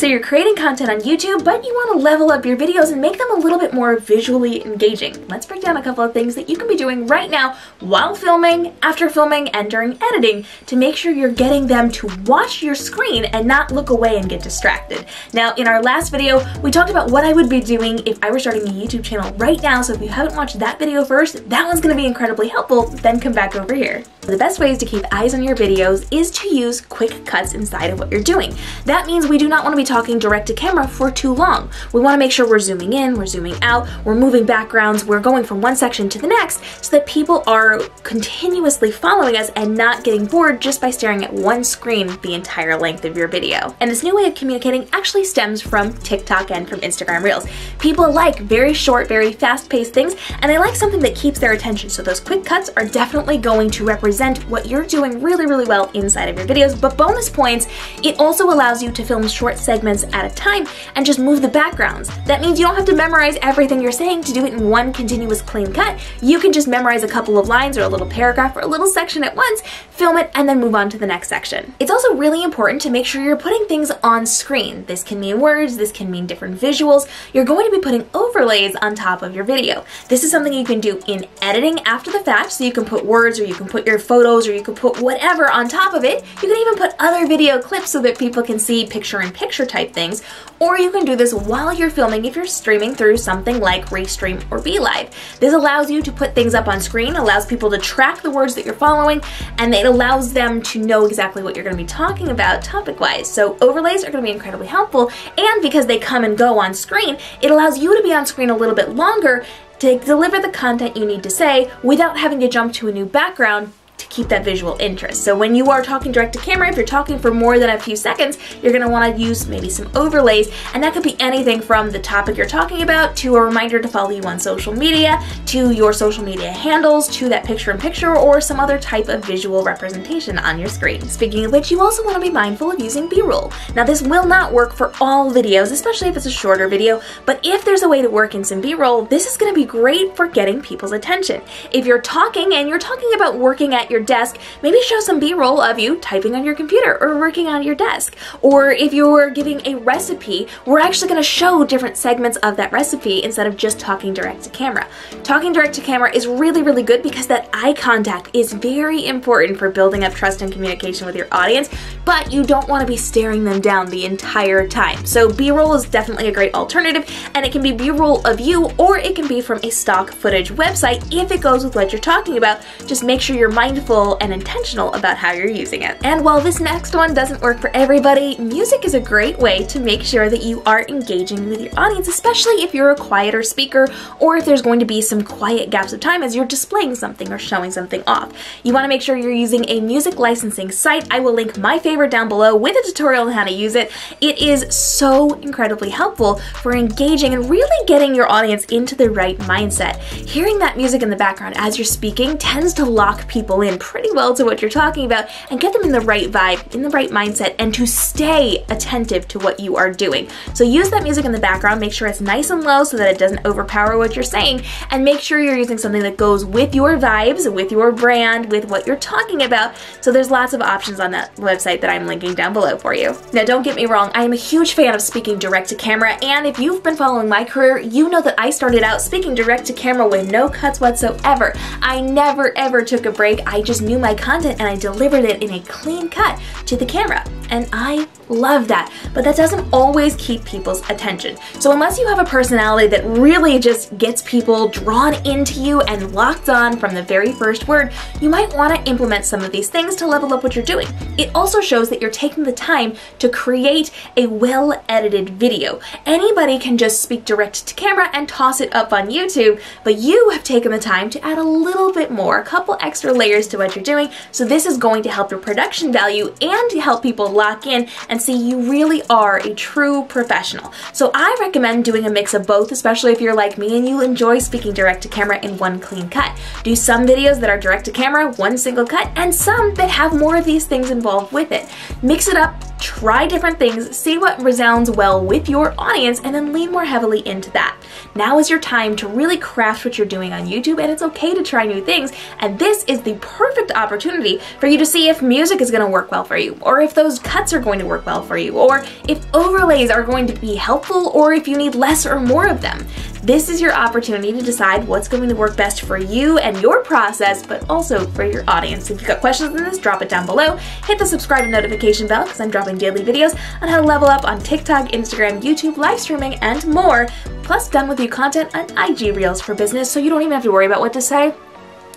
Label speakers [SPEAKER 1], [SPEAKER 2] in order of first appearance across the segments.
[SPEAKER 1] So you're creating content on YouTube, but you want to level up your videos and make them a little bit more visually engaging. Let's break down a couple of things that you can be doing right now while filming, after filming, and during editing to make sure you're getting them to watch your screen and not look away and get distracted. Now, in our last video, we talked about what I would be doing if I were starting a YouTube channel right now, so if you haven't watched that video first, that one's going to be incredibly helpful, then come back over here. The best ways to keep eyes on your videos is to use quick cuts inside of what you're doing. That means we do not want to be talking direct to camera for too long. We want to make sure we're zooming in, we're zooming out, we're moving backgrounds, we're going from one section to the next so that people are continuously following us and not getting bored just by staring at one screen the entire length of your video. And this new way of communicating actually stems from TikTok and from Instagram Reels. People like very short, very fast-paced things, and they like something that keeps their attention, so those quick cuts are definitely going to represent what you're doing really, really well inside of your videos. But bonus points, it also allows you to film short segments at a time and just move the backgrounds. That means you don't have to memorize everything you're saying to do it in one continuous clean cut. You can just memorize a couple of lines or a little paragraph or a little section at once, film it, and then move on to the next section. It's also really important to make sure you're putting things on screen. This can mean words, this can mean different visuals. You're going to be putting overlays on top of your video. This is something you can do in editing after the fact, so you can put words or you can put your photos or you can put whatever on top of it. You can even put other video clips so that people can see picture-in-picture type things, or you can do this while you're filming if you're streaming through something like Restream or BeLive. This allows you to put things up on screen, allows people to track the words that you're following, and it allows them to know exactly what you're going to be talking about topic-wise. So overlays are going to be incredibly helpful, and because they come and go on screen, it allows you to be on screen a little bit longer to deliver the content you need to say without having to jump to a new background to keep that visual interest. So when you are talking direct to camera, if you're talking for more than a few seconds, you're going to want to use maybe some overlays, and that could be anything from the topic you're talking about to a reminder to follow you on social media, to your social media handles, to that picture-in-picture, or some other type of visual representation on your screen. Speaking of which, you also want to be mindful of using B-roll. Now, this will not work for all videos, especially if it's a shorter video, but if there's a way to work in some B-roll, this is going to be great for getting people's attention. If you're talking and you're talking about working at your desk, maybe show some B-roll of you typing on your computer or working on your desk. Or if you're giving a recipe, we're actually going to show different segments of that recipe instead of just talking direct to camera. Talking direct to camera is really, really good because that eye contact is very important for building up trust and communication with your audience, but you don't want to be staring them down the entire time. So B-roll is definitely a great alternative, and it can be B-roll of you, or it can be from a stock footage website if it goes with what you're talking about. Just make sure you're mindful and intentional about how you're using it. And while this next one doesn't work for everybody, music is a great way to make sure that you are engaging with your audience, especially if you're a quieter speaker or if there's going to be some quiet gaps of time as you're displaying something or showing something off. You want to make sure you're using a music licensing site. I will link my favorite down below with a tutorial on how to use it. It is so incredibly helpful for engaging and really getting your audience into the right mindset. Hearing that music in the background as you're speaking tends to lock people in pretty well to what you're talking about and get them in the right vibe, in the right mindset, and to stay attentive to what you are doing. So use that music in the background, make sure it's nice and low so that it doesn't overpower what you're saying, and make sure you're using something that goes with your vibes, with your brand, with what you're talking about. So there's lots of options on that website that I'm linking down below for you. Now, don't get me wrong, I am a huge fan of speaking direct to camera, and if you've been following my career, you know that I started out speaking direct to camera with no cuts whatsoever. I never ever took a break. I just knew my content and I delivered it in a clean cut to the camera. And I love that, but that doesn't always keep people's attention. So unless you have a personality that really just gets people drawn into you and locked on from the very first word, you might want to implement some of these things to level up what you're doing. It also shows that you're taking the time to create a well-edited video. Anybody can just speak direct to camera and toss it up on YouTube, but you have taken the time to add a little bit more, a couple extra layers to what you're doing, so this is going to help your production value and to help people lock in and see you really are a true professional. So I recommend doing a mix of both, especially if you're like me and you enjoy speaking direct to camera in one clean cut. Do some videos that are direct to camera, one single cut, and some that have more of these things involved with it. Mix it up, Try different things, see what resounds well with your audience, and then lean more heavily into that. Now is your time to really craft what you're doing on YouTube, and it's okay to try new things, and this is the perfect opportunity for you to see if music is going to work well for you, or if those cuts are going to work well for you, or if overlays are going to be helpful, or if you need less or more of them. This is your opportunity to decide what's going to work best for you and your process, but also for your audience. If you've got questions on this, drop it down below. Hit the subscribe and notification bell because I'm dropping daily videos on how to level up on TikTok, Instagram, YouTube, live streaming, and more. Plus, done with you content on IG Reels for business, so you don't even have to worry about what to say.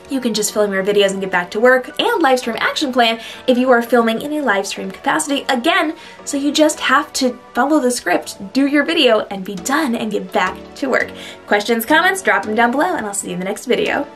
[SPEAKER 1] You can just film your videos and get back to work, and live stream action plan if you are filming in a live stream capacity. Again, so you just have to follow the script, do your video, and be done and get back to work. Questions, comments, drop them down below, and I'll see you in the next video.